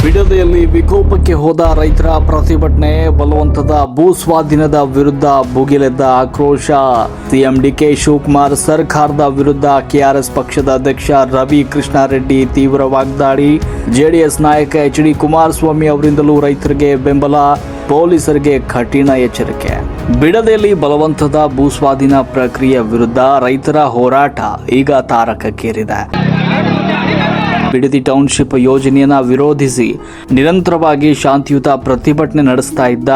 ಬಿಡದಿಯಲ್ಲಿ ವಿಕೋಪಕ್ಕೆ ಹೋದ ರೈತರ ಪ್ರತಿಭಟನೆ, ಬಲವಂತದ ಭೂ ಸ್ವಾಧೀನದ ವಿರುದ್ಧ ಭುಗಿಲೆದ್ದ ಆಕ್ರೋಶ. ಸಿಎಂ ಡಿಕೆ ಶಿವಕುಮಾರ್ ಸರ್ಕಾರದ ವಿರುದ್ಧ ಕೆಆರ್ಎಸ್ ಪಕ್ಷದ ಅಧ್ಯಕ್ಷ ರವಿ ಕೃಷ್ಣಾರೆಡ್ಡಿ ತೀವ್ರ ವಾಗ್ದಾಳಿ. ಜೆಡಿಎಸ್ ನಾಯಕ ಎಚ್.ಡಿ. ಕುಮಾರಸ್ವಾಮಿ ಅವರಿಂದಲೂ ರೈತರಿಗೆ ಬೆಂಬಲ, ಪೊಲೀಸರಿಗೆ ಕಠಿಣ ಎಚ್ಚರಿಕೆ. ಬಿಡದಿಯಲ್ಲಿ ಬಲವಂತದ ಭೂ ಸ್ವಾಧೀನ ಪ್ರಕ್ರಿಯೆ ವಿರುದ್ಧ ರೈತರ ಹೋರಾಟ ಈಗ ತಾರಕಕ್ಕೇರಿದೆ. ಬಿಡದಿ ಟೌನ್ಶಿಪ್ ಯೋಜನೆಯನ್ನು ವಿರೋಧಿಸಿ ನಿರಂತರವಾಗಿ ಶಾಂತಿಯುತ ಪ್ರತಿಭಟನೆ ನಡೆಸ್ತಾ ಇದ್ದ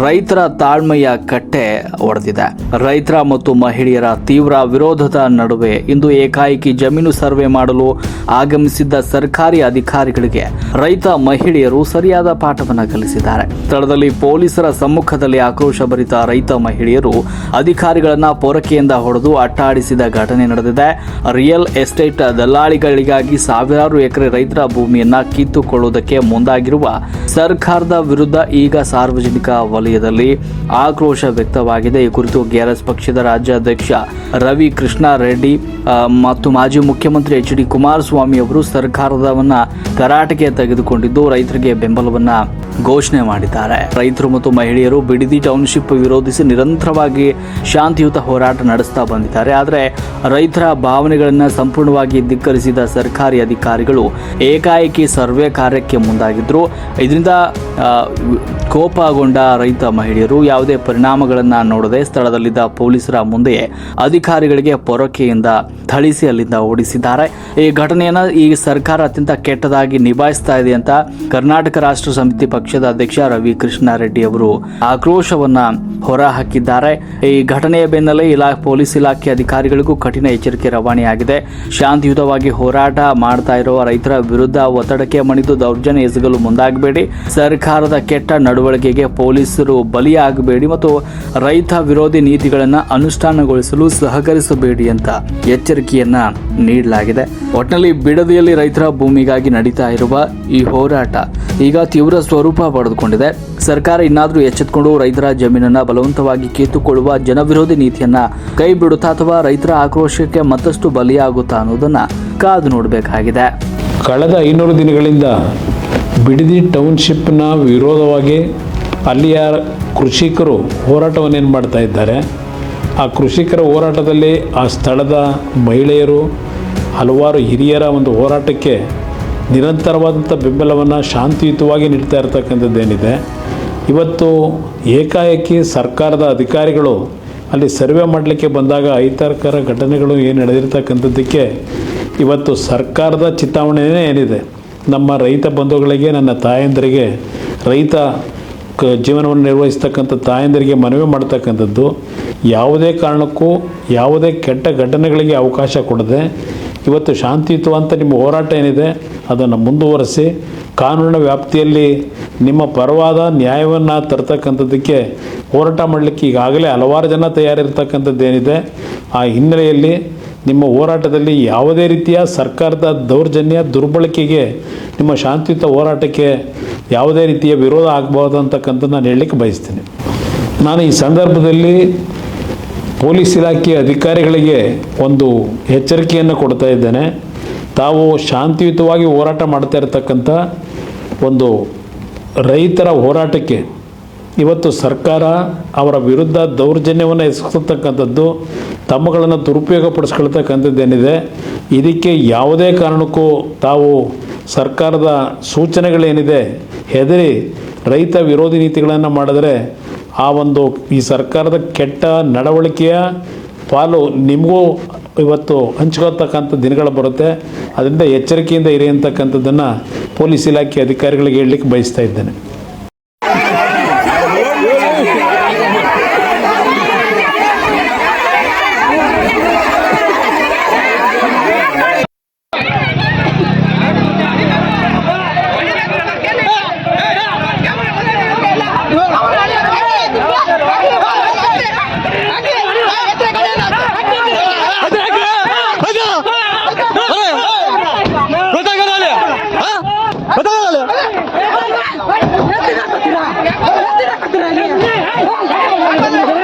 ರೈತರ ತಾಳ್ಮೆಯ ಕಟ್ಟೆ ಒಡೆದಿದೆ. ರೈತರ ಮತ್ತು ಮಹಿಳೆಯರ ತೀವ್ರ ವಿರೋಧದ ನಡುವೆ ಇಂದು ಏಕಾಏಕಿ ಜಮೀನು ಸರ್ವೆ ಮಾಡಲು ಆಗಮಿಸಿದ್ದ ಸರ್ಕಾರಿ ಅಧಿಕಾರಿಗಳಿಗೆ ರೈತ ಮಹಿಳೆಯರು ಸರಿಯಾದ ಪಾಠವನ್ನು ಕಲಿಸಿದ್ದಾರೆ. ಸ್ಥಳದಲ್ಲಿ ಪೊಲೀಸರ ಸಮ್ಮುಖದಲ್ಲಿ ಆಕ್ರೋಶಭರಿತ ರೈತ ಮಹಿಳೆಯರು ಅಧಿಕಾರಿಗಳನ್ನ ಪೊರಕೆಯಿಂದ ಹೊಡೆದು ಅಟ್ಟಾಡಿಸಿದ ಘಟನೆ ನಡೆದಿದೆ. ರಿಯಲ್ ಎಸ್ಟೇಟ್ ದಲ್ಲಾಳಿಗಳಿಗಾಗಿ ಸಾವಿರಾರು ಎಕರೆ ರೈತರ ಭೂಮಿಯನ್ನ ಕಿತ್ತುಕೊಳ್ಳುವುದಕ್ಕೆ ಮುಂದಾಗಿರುವ ಸರ್ಕಾರದ ವಿರುದ್ಧ ಈಗ ಸಾರ್ವಜನಿಕ ವಲಯದಲ್ಲಿ ಆಕ್ರೋಶ ವ್ಯಕ್ತವಾಗಿದೆ. ಈ ಕುರಿತು ಕೆಆರ್ಎಸ್ ಪಕ್ಷದ ರಾಜ್ಯಾಧ್ಯಕ್ಷ ರವಿ ಕೃಷ್ಣಾರೆಡ್ಡಿ ಮತ್ತು ಮಾಜಿ ಮುಖ್ಯಮಂತ್ರಿ ಎಚ್.ಡಿ. ಕುಮಾರಸ್ವಾಮಿ ಅವರು ಸರ್ಕಾರವನ್ನ ತರಾಟೆಗೆ ತೆಗೆದುಕೊಂಡಿದ್ದು ರೈತರಿಗೆ ಬೆಂಬಲವನ್ನ ಘೋಷಣೆ ಮಾಡಿದ್ದಾರೆ. ರೈತರು ಮತ್ತು ಮಹಿಳೆಯರು ಬಿಡದಿ ಟೌನ್ಶಿಪ್ ವಿರೋಧಿಸಿ ನಿರಂತರವಾಗಿ ಶಾಂತಿಯುತ ಹೋರಾಟ ನಡೆಸ್ತಾ ಬಂದಿದ್ದಾರೆ. ಆದರೆ ರೈತರ ಭಾವನೆಗಳನ್ನು ಸಂಪೂರ್ಣವಾಗಿ ಧಿಕ್ಕರಿಸಿದ ಸರ್ಕಾರಿ ಅಧಿಕಾರಿಗಳು ಏಕಾಏಕಿ ಸರ್ವೆ ಕಾರ್ಯಕ್ಕೆ ಮುಂದಾಗಿದ್ರು. ಇದರಿಂದ ಕೋಪಗೊಂಡ ರೈತ ಮಹಿಳೆಯರು ಯಾವುದೇ ಪರಿಣಾಮಗಳನ್ನು ನೋಡದೆ ಸ್ಥಳದಲ್ಲಿದ್ದ ಪೊಲೀಸರ ಮುಂದೆಯೇ ಅಧಿಕಾರಿಗಳಿಗೆ ಪೊರಕೆಯಿಂದ ಥಳಿಸಿ ಅಲ್ಲಿಂದ ಓಡಿಸಿದ್ದಾರೆ. ಈ ಘಟನೆಯನ್ನು ಈ ಸರ್ಕಾರ ಅತ್ಯಂತ ಕೆಟ್ಟದಾಗಿ ನಿಭಾಯಿಸ್ತಾ ಇದೆ ಅಂತ ಕರ್ನಾಟಕ ರಾಷ್ಟ್ರ ಸಮಿತಿ ಪಕ್ಷದ ಅಧ್ಯಕ್ಷ ರವಿ ಕೃಷ್ಣಾರೆಡ್ಡಿ ಅವರು ಆಕ್ರೋಶವನ್ನ ಹೊರಹಾಕಿದ್ದಾರೆ. ಈ ಘಟನೆಯ ಬೆನ್ನಲ್ಲೇ ಪೊಲೀಸ್ ಇಲಾಖೆ ಅಧಿಕಾರಿಗಳಿಗೂ ಕಠಿಣ ಎಚ್ಚರಿಕೆ ರವಾನೆಯಾಗಿದೆ. ಶಾಂತಿಯುತವಾಗಿ ಹೋರಾಟ ಮಾಡ್ತಾ ಇರುವ ರೈತರ ವಿರುದ್ಧ ಒತ್ತಡಕ್ಕೆ ಮಣಿದು ದೌರ್ಜನ್ಯ ಎಸಗಲು ಮುಂದಾಗಬೇಡಿ, ಸರ್ಕಾರದ ಕೆಟ್ಟ ನಡವಳಿಕೆಗೆ ಪೊಲೀಸರು ಬಲಿಯಾಗಬೇಡಿ ಮತ್ತು ರೈತ ವಿರೋಧಿ ನೀತಿಗಳನ್ನು ಅನುಷ್ಠಾನಗೊಳಿಸಲು ಸಹಕರಿಸಬೇಡಿ ಅಂತ ಎಚ್ಚರಿಕೆಯನ್ನ ನೀಡಲಾಗಿದೆ. ಒಟ್ಟಿನಲ್ಲಿ ಬಿಡದಿಯಲ್ಲಿ ರೈತರ ಭೂಮಿಗಾಗಿ ನಡೀತಾ ಇರುವ ಈ ಹೋರಾಟ ಈಗ ತೀವ್ರ ಸ್ವರೂಪ ಪಡೆದುಕೊಂಡಿದೆ. ಸರ್ಕಾರ ಇನ್ನಾದರೂ ಎಚ್ಚೆತ್ತುಕೊಂಡು ರೈತರ ಜಮೀನನ್ನ ಬಲವಂತವಾಗಿ ಕಿತ್ತುಕೊಳ್ಳುವ ಜನವಿರೋಧಿ ನೀತಿಯನ್ನ ಕೈ ಬಿಡುತ್ತಾ ಅಥವಾ ರೈತರ ಆಕ್ರೋಶಕ್ಕೆ ಮತ್ತಷ್ಟು ಬಲಿಯಾಗುತ್ತಾ ಅನ್ನೋದನ್ನ ಕಾದು ನೋಡಬೇಕಾಗಿದೆ. ಕಳೆದ 500 ದಿನಗಳಿಂದ ಬಿಡದಿ ಟೌನ್ಶಿಪ್ನ ವಿರೋಧವಾಗಿ ಅಲ್ಲಿಯ ಕೃಷಿಕರು ಹೋರಾಟವನ್ನೇನು ಮಾಡ್ತಾ ಇದ್ದಾರೆ. ಆ ಕೃಷಿಕರ ಹೋರಾಟದಲ್ಲಿ ಆ ಸ್ಥಳದ ಮಹಿಳೆಯರು ಹಲವಾರು ಹಿರಿಯರ ಒಂದು ಹೋರಾಟಕ್ಕೆ ನಿರಂತರವಾದಂಥ ಬೆಂಬಲವನ್ನು ಶಾಂತಿಯುತವಾಗಿ ನೀಡ್ತಾ ಇರತಕ್ಕಂಥದ್ದೇನಿದೆ. ಇವತ್ತು ಏಕಾಏಕಿ ಸರ್ಕಾರದ ಅಧಿಕಾರಿಗಳು ಅಲ್ಲಿ ಸರ್ವೆ ಮಾಡಲಿಕ್ಕೆ ಬಂದಾಗ ಅಹಿತಕರ ಘಟನೆಗಳು ಏನು ನಡೆದಿರ್ತಕ್ಕಂಥದ್ದಕ್ಕೆ ಇವತ್ತು ಸರ್ಕಾರದ ಚಿಂತಾವಣೆಯೇ ಏನಿದೆ. ನಮ್ಮ ರೈತ ಬಂಧುಗಳಿಗೆ, ನನ್ನ ತಾಯಂದರಿಗೆ, ರೈತ ಜೀವನವನ್ನು ನಿರ್ವಹಿಸ್ತಕ್ಕಂಥ ತಾಯಂದರಿಗೆ ಮನವಿ ಮಾಡ್ತಕ್ಕಂಥದ್ದು, ಯಾವುದೇ ಕಾರಣಕ್ಕೂ ಯಾವುದೇ ಕೆಟ್ಟ ಘಟನೆಗಳಿಗೆ ಅವಕಾಶ ಕೊಡದೆ ಇವತ್ತು ಶಾಂತಿಯುತವಂತ ನಿಮ್ಮ ಹೋರಾಟ ಏನಿದೆ ಅದನ್ನು ಮುಂದುವರಿಸಿ ಕಾನೂನಿನ ವ್ಯಾಪ್ತಿಯಲ್ಲಿ ನಿಮ್ಮ ಪರವಾದ ನ್ಯಾಯವನ್ನು ತರ್ತಕ್ಕಂಥದ್ದಕ್ಕೆ ಹೋರಾಟ ಮಾಡಲಿಕ್ಕೆ ಈಗಾಗಲೇ ಹಲವಾರು ಜನ ತಯಾರಿರ್ತಕ್ಕಂಥದ್ದೇನಿದೆ. ಆ ಹಿನ್ನೆಲೆಯಲ್ಲಿ ನಿಮ್ಮ ಹೋರಾಟದಲ್ಲಿ ಯಾವುದೇ ರೀತಿಯ ಸರ್ಕಾರದ ದೌರ್ಜನ್ಯ ದುರ್ಬಳಕೆಗೆ ನಿಮ್ಮ ಶಾಂತಿಯುತ ಹೋರಾಟಕ್ಕೆ ಯಾವುದೇ ರೀತಿಯ ವಿರೋಧ ಆಗಬಹುದು ಅಂತಕ್ಕಂಥದ್ದು ನಾನು ಹೇಳಲಿಕ್ಕೆ ಬಯಸ್ತೀನಿ. ನಾನು ಈ ಸಂದರ್ಭದಲ್ಲಿ ಪೊಲೀಸ್ ಇಲಾಖೆ ಅಧಿಕಾರಿಗಳಿಗೆ ಒಂದು ಎಚ್ಚರಿಕೆಯನ್ನು ಕೊಡ್ತಾ ಇದ್ದೇನೆ. ತಾವು ಶಾಂತಿಯುತವಾಗಿ ಹೋರಾಟ ಮಾಡ್ತಾ ಇರತಕ್ಕಂಥ ಒಂದು ರೈತರ ಹೋರಾಟಕ್ಕೆ ಇವತ್ತು ಸರ್ಕಾರ ಅವರ ವಿರುದ್ಧ ದೌರ್ಜನ್ಯವನ್ನು ಎಸಗತಕ್ಕಂಥದ್ದು, ತಮ್ಮಗಳನ್ನು ದುರುಪಯೋಗ ಪಡಿಸ್ಕೊಳ್ತಕ್ಕಂಥದ್ದೇನಿದೆ, ಇದಕ್ಕೆ ಯಾವುದೇ ಕಾರಣಕ್ಕೂ ತಾವು ಸರ್ಕಾರದ ಸೂಚನೆಗಳೇನಿದೆ ಹೆದರಿ ರೈತ ವಿರೋಧಿ ನೀತಿಗಳನ್ನು ಮಾಡಿದರೆ ಆ ಒಂದು ಈ ಸರ್ಕಾರದ ಕೆಟ್ಟ ನಡವಳಿಕೆಯ ಪಾಲು ನಿಮಗೂ ಇವತ್ತು ಹಂಚ್ಕೊಳ್ತಕ್ಕಂಥ ದಿನಗಳು ಬರುತ್ತೆ. ಅದರಿಂದ ಎಚ್ಚರಿಕೆಯಿಂದ ಇರಿ ಅಂತಕ್ಕಂಥದ್ದನ್ನು ಪೊಲೀಸ್ ಇಲಾಖೆ ಅಧಿಕಾರಿಗಳಿಗೆ ಹೇಳಲಿಕ್ಕೆ ಬಯಸ್ತಾ ಇದ್ದೇನೆ. Hey!